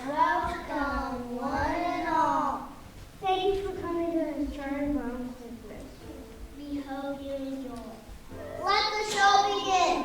Welcome, one and all. Thank you for coming to the Charlie Brown Christmas. We hope you enjoy. Let the show begin.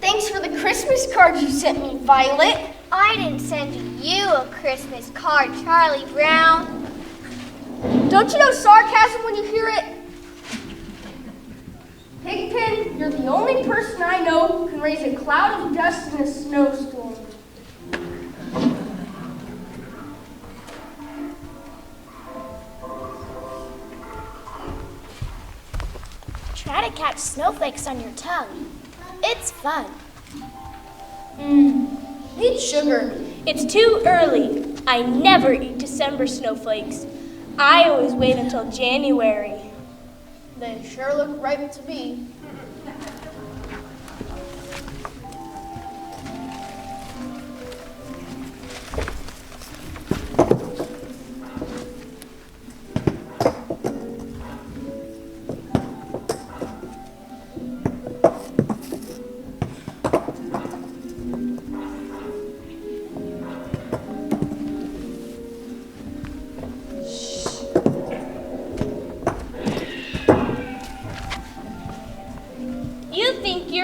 Thanks for the Christmas card you sent me, Violet. I didn't send you a Christmas card, Charlie Brown. Don't you know sarcasm when you hear it? Pigpen, you're the only person I know who can raise a cloud of dust in a snowstorm. Try to catch snowflakes on your tongue. It's fun. Need sugar. It's too early. I never eat December snowflakes. I always wait until January. They sure look ripe to me.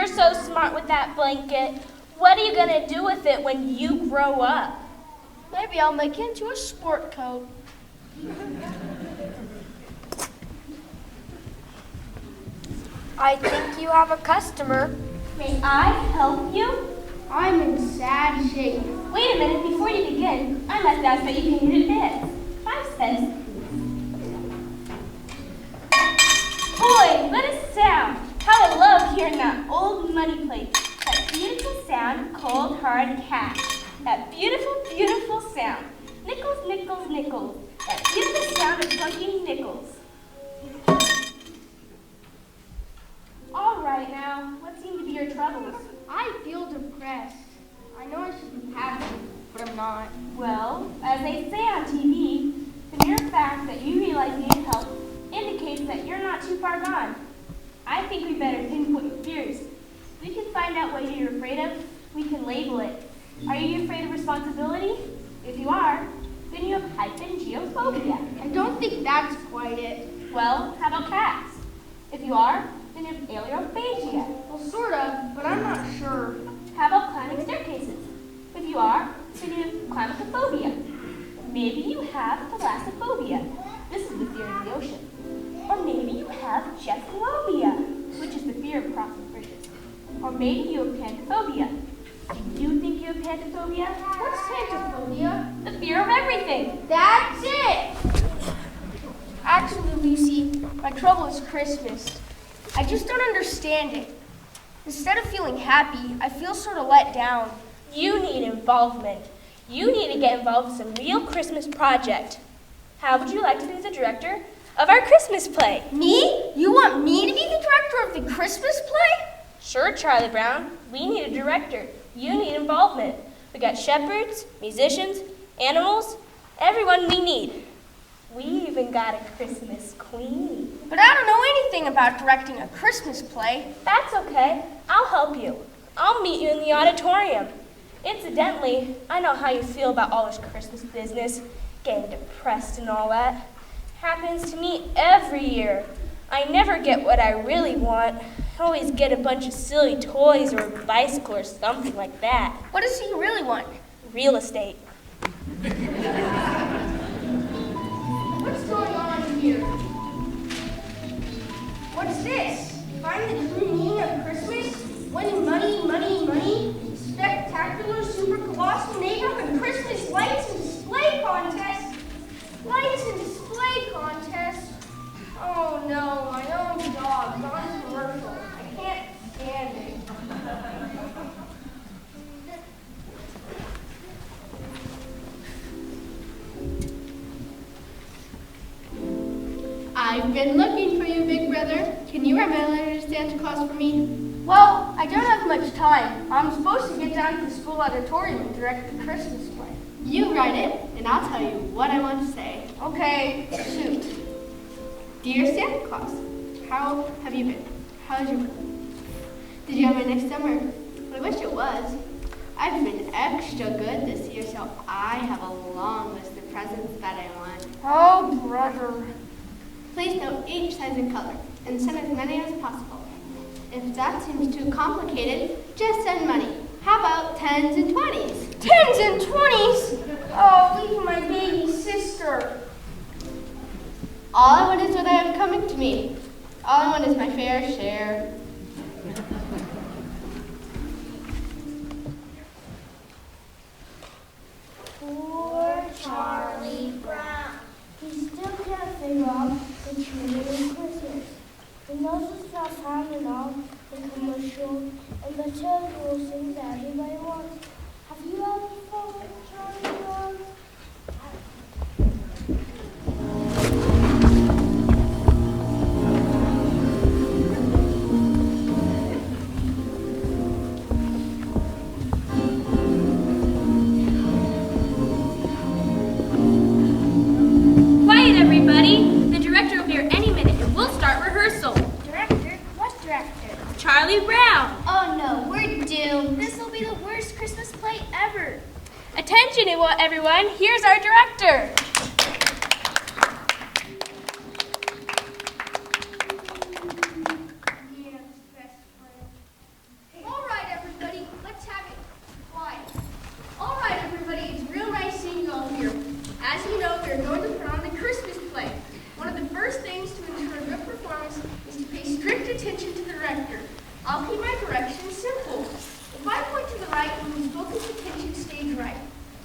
So smart with that blanket. What are you gonna do with it when you grow up? Maybe I'll make it into a sport coat. I think you have a customer. May I help you? I'm in sad shape. Wait a minute, before you begin, I must ask that you pay me this. 5 cents. Boy, what a sound! How I love hearing that old money plate. That beautiful sound, cold, hard cash. That beautiful, beautiful sound. Nickels, nickels, nickels. That beautiful sound of clunking nickels. All right now, what seem to be your troubles? I feel depressed. I know I should be happy, but I'm not. Well, as they say on TV, the mere fact that you realize you need help indicates that you're not too far gone. I think we better pinpoint your fears. We can find out what you're afraid of. We can label it. Are you afraid of responsibility? If you are, then you have hypengiophobia. I don't think that's quite it. Well, how about cats? If you are, then you have aleophagia. Well, sort of, but I'm not sure. How about climbing staircases? If you are, then you have climacophobia. Maybe you have thalassophobia. This is the fear of the ocean. Or maybe you have cephalobia, which is the fear fear of crossing bridges. Or maybe you have pantophobia. Do you think you have pantophobia? What's pantophobia? The fear of everything. That's it! Actually, Lucy, my trouble is Christmas. I just don't understand it. Instead of feeling happy, I feel sort of let down. You need involvement. You need to get involved with some real Christmas project. How would you like to be the director of our Christmas play? Me? You want me to be the director of the Christmas play? Sure, Charlie Brown. We need a director. You need involvement. We got shepherds, musicians, animals, everyone we need. We even got a Christmas queen. But I don't know anything about directing a Christmas play. That's okay. I'll help you. I'll meet you in the auditorium. Incidentally, I know how you feel about all this Christmas business, getting depressed and all that. Happens to me every year. I never get what I really want. I always get a bunch of silly toys or a bicycle or something like that. What does he really want? Real estate. What's going on here? What's this? Find the true meaning of Christmas? Winning money, money, money? Spectacular, super colossal neighborhood Christmas lights and display contest? Lights and display contest? Oh no, my own dog, on commercial. I can't stand it. I've been looking for you, big brother. Can you write my letter to Santa Claus for me? Well, I don't have much time. I'm supposed to get down to the school auditorium and direct the Christmas play. You write it, and I'll tell you what I want to say. Okay, shoot. Dear Santa Claus, how have you been? How's your work? Did you have a nice summer? I wish it was. I've been extra good this year, so I have a long list of presents that I want. Oh, brother. Please note each size and color, and send as many as possible. If that seems too complicated, just send money. How about 10s and 20s? 10s and 20s? Oh, leave my baby sister. All I want is what I have coming to me. All I want is my fair share. Poor Charlie Brown. He still can't figure out the true of Christmas. He knows it's not found in all the commercial and material things that everybody wants. Have you ever felt like Charlie Brown? Quiet, everybody. The director will be here any minute, and we'll start rehearsal. Director? What director? Charlie Brown. Oh no, we're doomed. This will be the worst Christmas play ever. Attention, everyone. Here's our director. All right, everybody, let's have it quiet. All right, everybody, it's real nice seeing you all here. As you know, we're going to put on the Christmas play. One of the first things to ensure a good performance is to pay strict attention to the director. I'll keep my directions simple. If I point to the right, it means focus attention, stage right.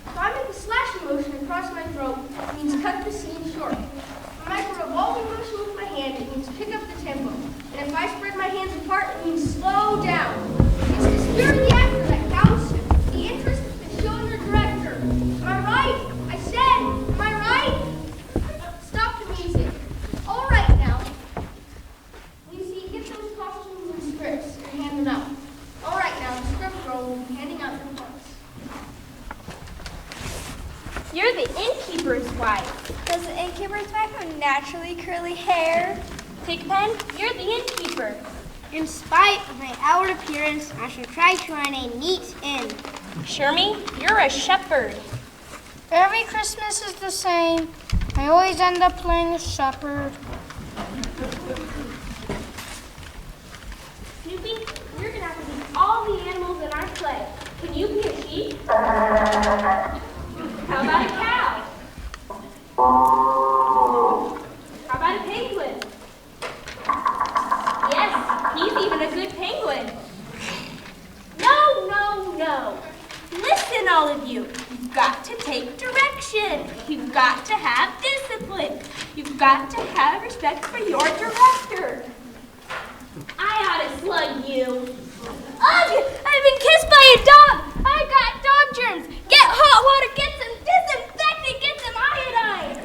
If I make a slashing motion across my throat, it means cut the scene short. If I make a revolving motion with my hand, it means pick up the tempo. And if I spread my hands apart, it means slow down. It's the spirit of the actor that counts, the interest that's shown your director. Am I right? I said, am I right? Stop the music. All right now. Lucy, get those costumes and scripts and hand them out. All right now, the script girl will be handing out your parts. You're the innkeeper's wife. Does the innkeeper's wife have naturally curly hair? Pigpen, you're the innkeeper. In spite of my outward appearance, I shall try to run a neat inn. Shermy, you're a shepherd. Every Christmas is the same. I always end up playing a shepherd. Snoopy, you're gonna have to be all the animals in our play. Can you be a sheep? How about a cow? How about a penguin? Yes, he's even a good Listen, all of you. You've got to take direction. You've got to have discipline. You've got to have respect for your director. I ought to slug you. Ugh! I've been kissed by a dog. I got dog germs. Get hot water. Get some disinfectant. Get some iodine.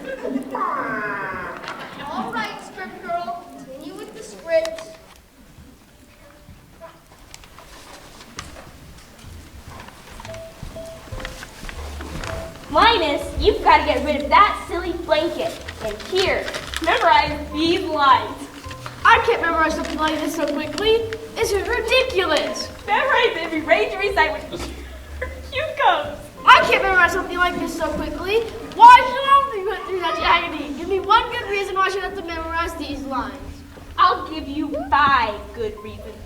All right, script girl. Continue with the script. Linus, you've got to get rid of that silly blanket. And here, memorize these lines. I can't memorize something like this so quickly. This is ridiculous. Memorize and rearrange and recite with cucumbers. I can't memorize something like this so quickly. Why should I be put through such agony? Give me one good reason why I should have to memorize these lines. I'll give you 5 good reasons.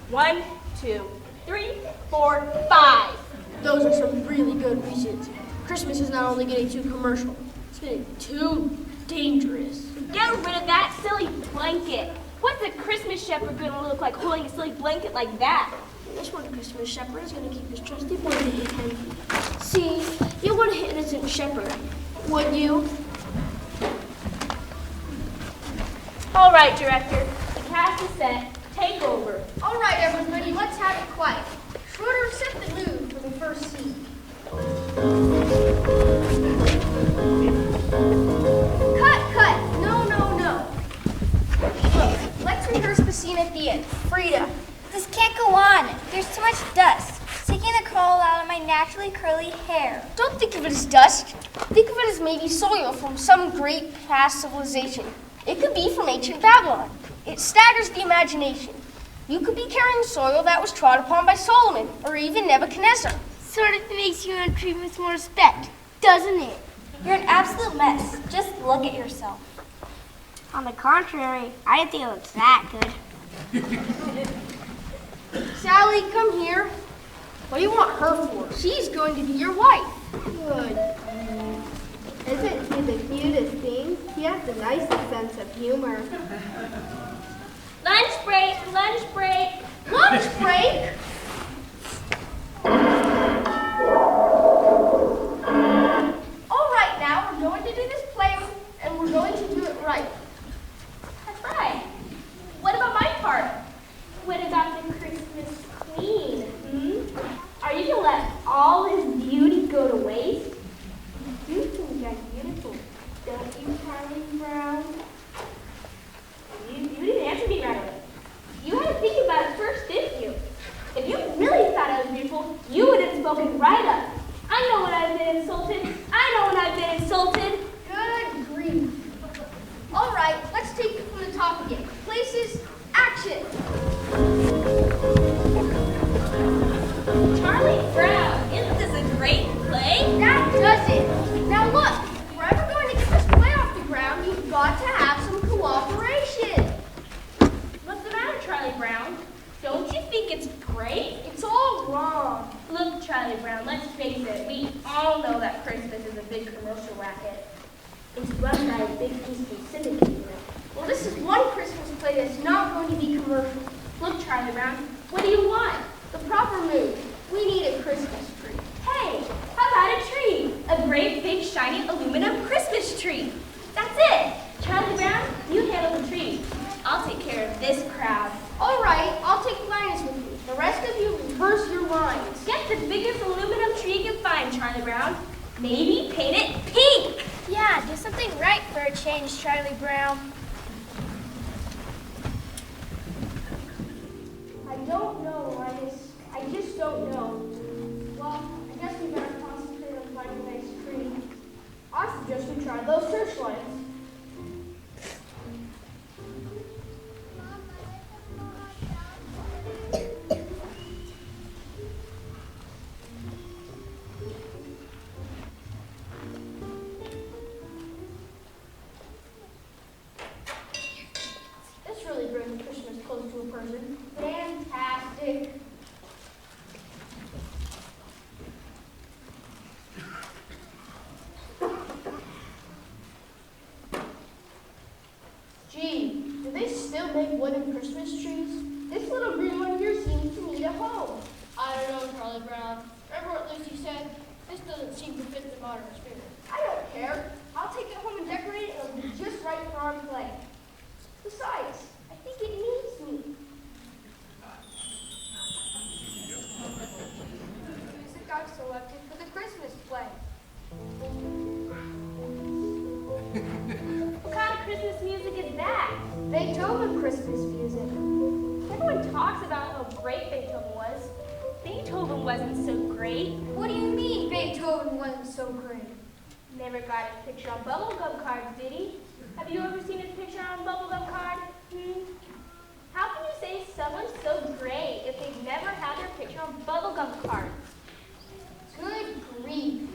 1, 2, 3, 4, 5. Those are some really good reasons. Christmas is not only getting too commercial, it's getting too dangerous. Get rid of that silly blanket. What's a Christmas shepherd going to look like holding a silly blanket like that? This one Christmas shepherd is going to keep his trusty blanket handy. See, you wouldn't hit an innocent shepherd, would you? All right, director. The cast is set. Take over. All right, everybody, let's have it quiet. Schroeder, set the mood for the first scene. Cut. No. Look, let's rehearse the scene at the end. Frida. This can't go on. There's too much dust. It's taking the curl out of my naturally curly hair. Don't think of it as dust. Think of it as maybe soil from some great past civilization. It could be from ancient Babylon. It staggers the imagination. You could be carrying soil that was trod upon by Solomon, or even Nebuchadnezzar. Sort of makes you treat with more respect, doesn't it? You're an absolute mess. Just look at yourself. On the contrary, I didn't think it looked that good. Sally, come here. What do you want her for? She's going to be your wife. Good. Isn't he the cutest thing? He has the nicest sense of humor. Lunch break. Lunch break? All right, now we're going to do this play, and we're going to do it right. That's right. What about my part? What about the Christmas queen? Are you going to let all his beauty go to waste? You think I'm beautiful, don't you, Charlie Brown? You didn't answer me right away. You had to think about it first, didn't you? If you really thought I was beautiful, you would have spoken right up. I know when I've been insulted. Good grief. All right, let's take it from the top again. Places, action. Charlie Brown, isn't this a great play? That does it. Now look, if we're ever going to get this play off the ground, you've got to have some cooperation. What's the matter, Charlie Brown? Don't you think it's great? It's all wrong. Look, Charlie Brown, let's face it. We all know that Christmas is a big commercial racket. It's run by a big Eastern syndicate. Well, this is one Christmas play that's not going to be commercial. Look, Charlie Brown, what do you want? The proper mood. We need a Christmas tree. Hey, how about a tree? A great big shiny aluminum Christmas tree. That's it. Charlie Brown, you handle the tree. I'll take care of this crowd. All right, I'll take Linus with me. The rest of you rehearse your lines. Get the biggest aluminum tree you can find, Charlie Brown. Maybe paint it pink. Yeah, do something right for a change, Charlie Brown. I don't know, Linus. I just don't know. Well, I guess we better concentrate on finding a nice tree. I suggest we try those searchlights. This really brings Christmas close to a person. Fantastic. Gee, do they still make wooden Christmas trees? This little green one here seems to need a home. I don't know, Charlie Brown. Trevor at least said, this doesn't seem to fit the modern spirit. I don't care. I'll take it home and decorate it. It'll be just right for our play. Besides, I think it needs me. Music I've selected for the Christmas play. What kind of Christmas music is that? Beethoven Christmas music. Everyone talks about how great Beethoven was. Beethoven wasn't so great. What do you mean Beethoven wasn't so great? Never got his picture on bubblegum cards, did he? Have you ever seen his picture on a bubblegum card? How can you say someone's so great if they've never had their picture on bubblegum cards? Good grief.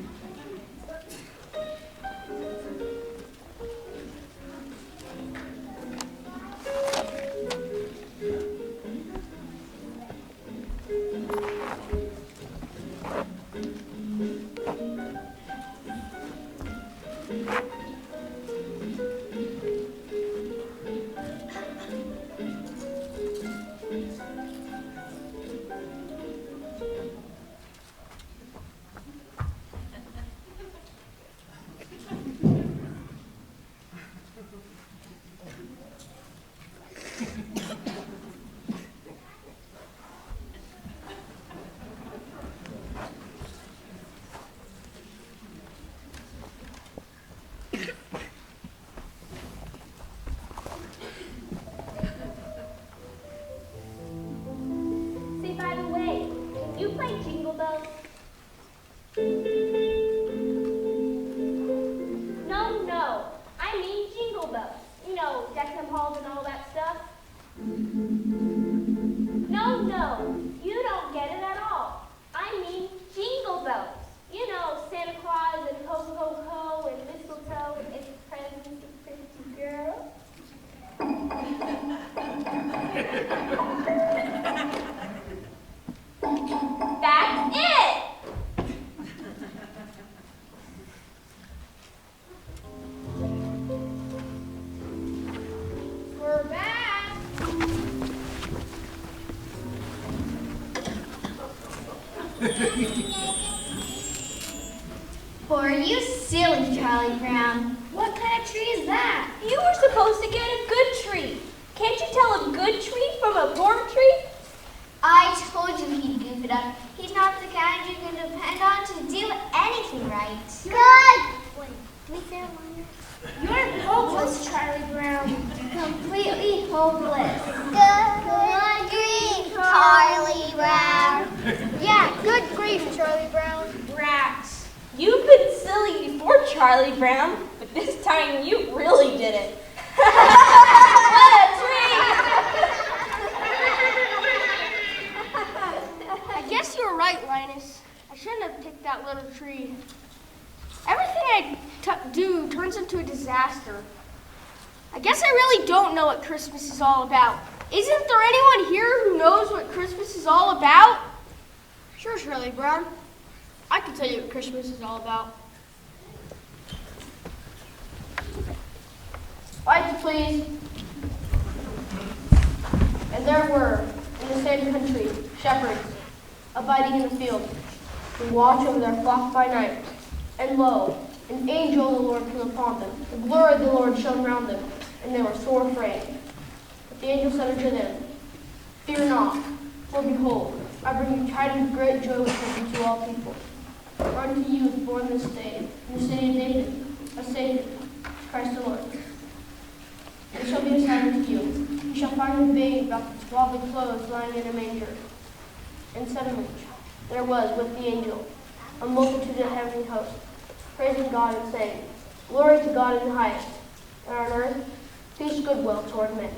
Are you silly, Charlie Brown? What kind of tree is that? You were supposed to get a good tree. Can't you tell a good tree from a poor tree? I told you he'd goof it up. He's not the kind you can depend on to do anything right. Good! Wait, can we say it longer? You're hopeless, Charlie Brown. Completely hopeless. Good grief, Charlie Brown. Yeah, good grief, Charlie Brown. Rats. You've been silly before, Charlie Brown, but this time you really did it. What a tree! I guess you were right, Linus. I shouldn't have picked that little tree. Everything I do turns into a disaster. I guess I really don't know what Christmas is all about. Isn't there anyone here who knows what Christmas is all about? Sure, Charlie Brown. I can tell you what Christmas is all about. Lights, please. And there were, in the same country, shepherds, abiding in the field, who watch over their flock by night. And lo, an angel of the Lord came upon them. The glory of the Lord shone around them, and they were sore afraid. But the angel said unto them, Fear not, for behold, I bring you tidings of great joy which will be to all people. For unto you is born this day, in the city of David, a Savior, Christ the Lord. And it shall be a sign unto you. You shall find a babe wrapped in swaddling clothes lying in a manger. And suddenly there was with the angel a multitude of heavenly hosts, praising God and saying, Glory to God in the highest, and on earth peace, goodwill toward men.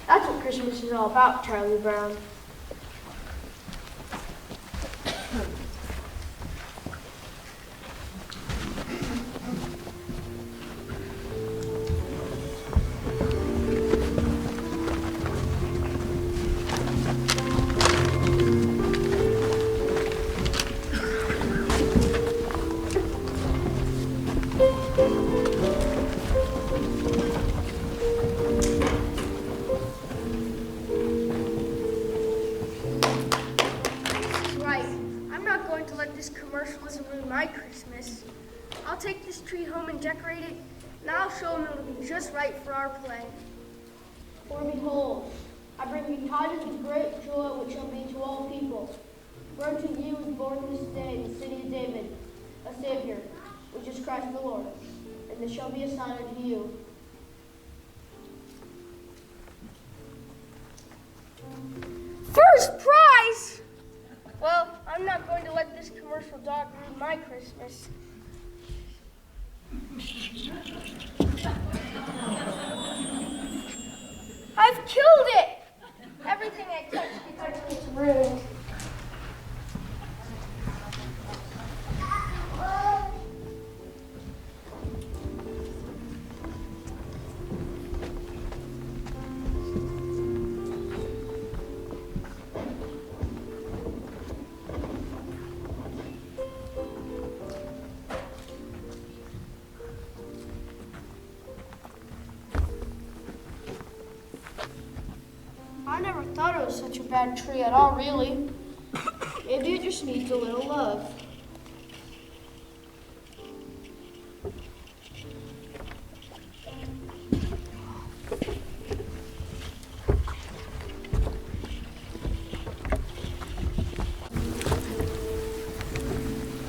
That's what Christmas is all about, Charlie Brown. my Christmas. I'll take this tree home and decorate it, and I'll show them it'll be just right for our play. For behold, I bring you tidings of great joy which shall be to all people. For unto you is born this day in the city of David a Savior, which is Christ the Lord. And this shall be a sign unto you. First prize! Well, I'm not going to let this commercial dog ruin my Christmas. I've killed it! Everything I touch gets ruined. I never thought it was such a bad tree at all, really. Maybe it just needs a little love.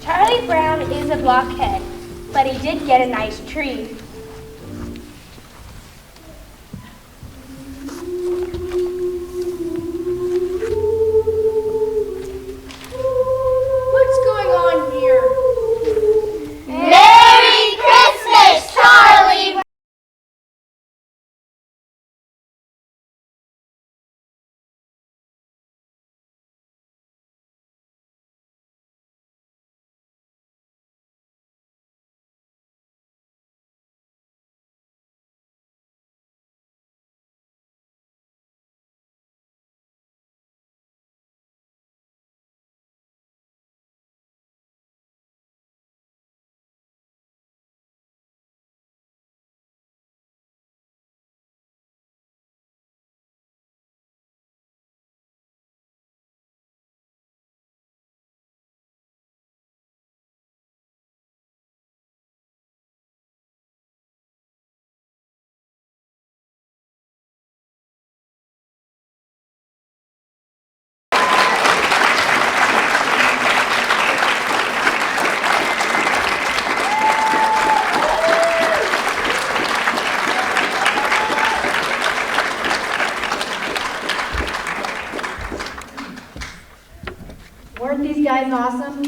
Charlie Brown is a blockhead, but he did get a nice tree. What's going on here? Merry Christmas, Charlie! Weren't these guys awesome?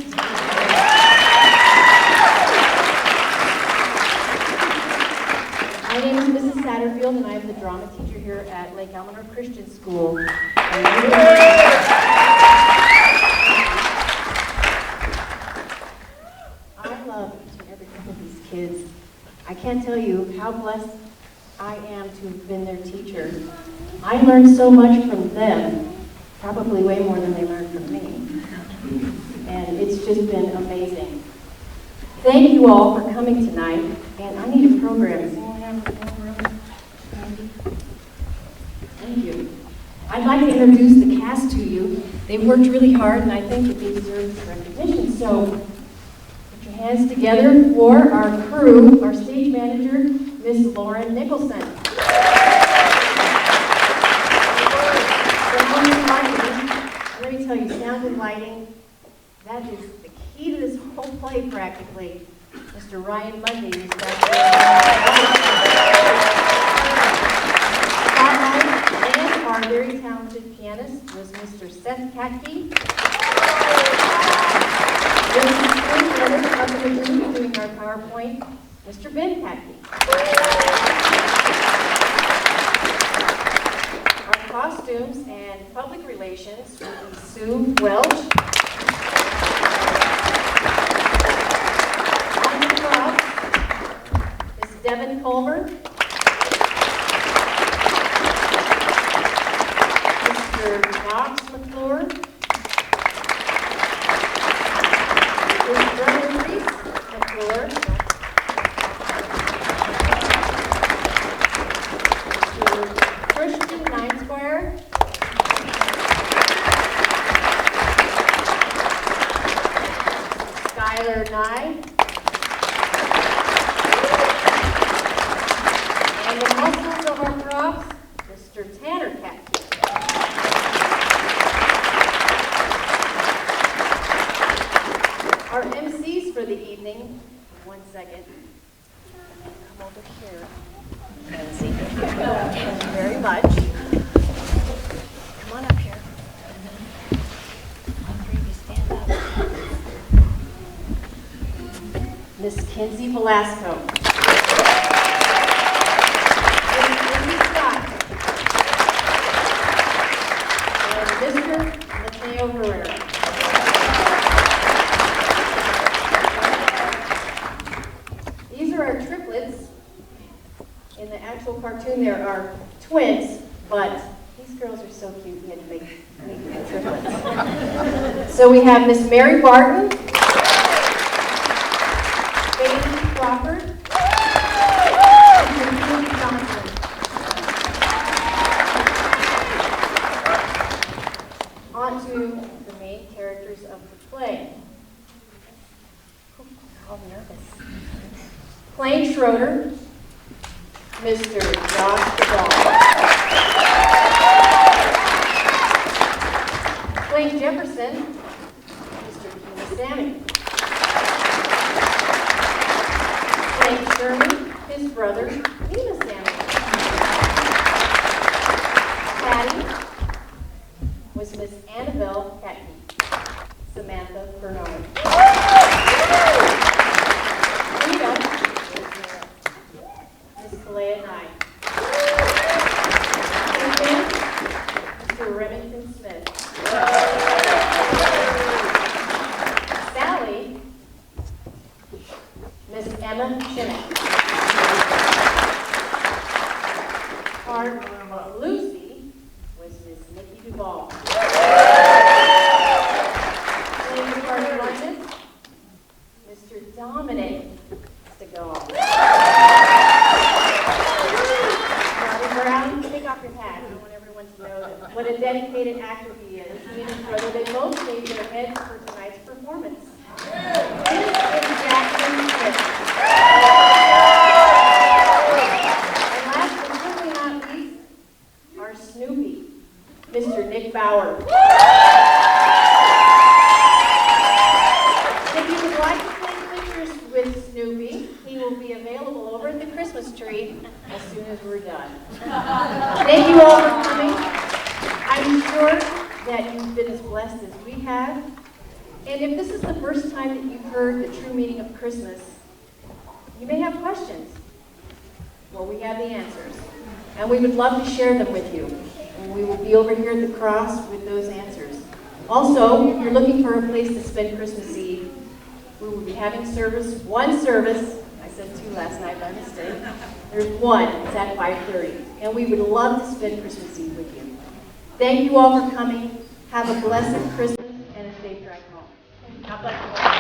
My name is Mrs. Satterfield, and I am the drama teacher here at Lake Eleanor Christian School. I love each and every one of these kids. I can't tell you how blessed I am to have been their teacher. I learned so much from them, probably way more than they learned from me. And it's just been amazing. Thank you all for coming tonight. And I need a program. Does anyone have a program? Thank you. I'd like to introduce the cast to you. They've worked really hard, and I think that they deserve this recognition. So put your hands together for our crew, our stage manager, Miss Lauren Nicholson. Let me tell you, sound and lighting, that is the key to this whole play practically. Mr. Ryan Mundy is back there. Spotlight and our very talented pianist was Mr. Seth Katke. There's the brother up in the room doing our PowerPoint, Mr. Ben Katke. Our costumes and public relations will be Sue Welch. Devin Culver, Mr. Knox McClure, Mr. Vernon Reese McClure, Mr. Christian Ninesquire, Skylar Nye. And the muscles of our props, Mr. Tanner Cat. Our MCs for the evening, 1 second. Come over here. Lindsay. Thank you very much. Come on up here. All three of you stand up. Miss Kinsey Velasco. Miss Lindsay Scott. And Mr. Mateo Herrera. These are our triplets. In the actual cartoon, there are twins, but these girls are so cute, we had to make the triplets. So we have Miss Mary Barton, Bailey Crawford, and Julie Johnson. On to the main characters of the play. Oh, I'm nervous. Playing Schroeder, Mr. Josh Duvall. Playing Jefferson, Mr. Keenan Sammy. Playing Sherman, his brother, Nina Sammy. Patty was Miss Annabelle Catney, Samantha Bernard. Rita, Miss Kalea Nye. Mr. Remington Smith. Sally, Miss Emma Shinnick. Our Lucy was Miss Nikki Duvall. Playing the part of Linus, Mr. Dominic Stegall. Brown, take off your hat. I want everyone to know what a dedicated actor he is. He and his brother, they both shaved their heads for tonight's performance. This is Jackson Smith. And last but certainly not least, our Snoopy, Mr. Nick Bauer. If you would like to take pictures with Snoopy, he will be available over at the Christmas tree as soon as we're done. Thank you all for coming. I'm sure that you've been as blessed as we have. And if this is the first time that you've heard the true meaning of Christmas, you may have questions. Well, we have the answers. And we would love to share them with you. And we will be over here at the cross with those answers. Also, if you're looking for a place to spend Christmas Eve, we will be having one service. I said 2 last night by mistake. There's one. It's at 5:30. And we would love to spend Christmas Eve with you. Thank you all for coming. Have a blessed Christmas and a safe drive home. God bless you all.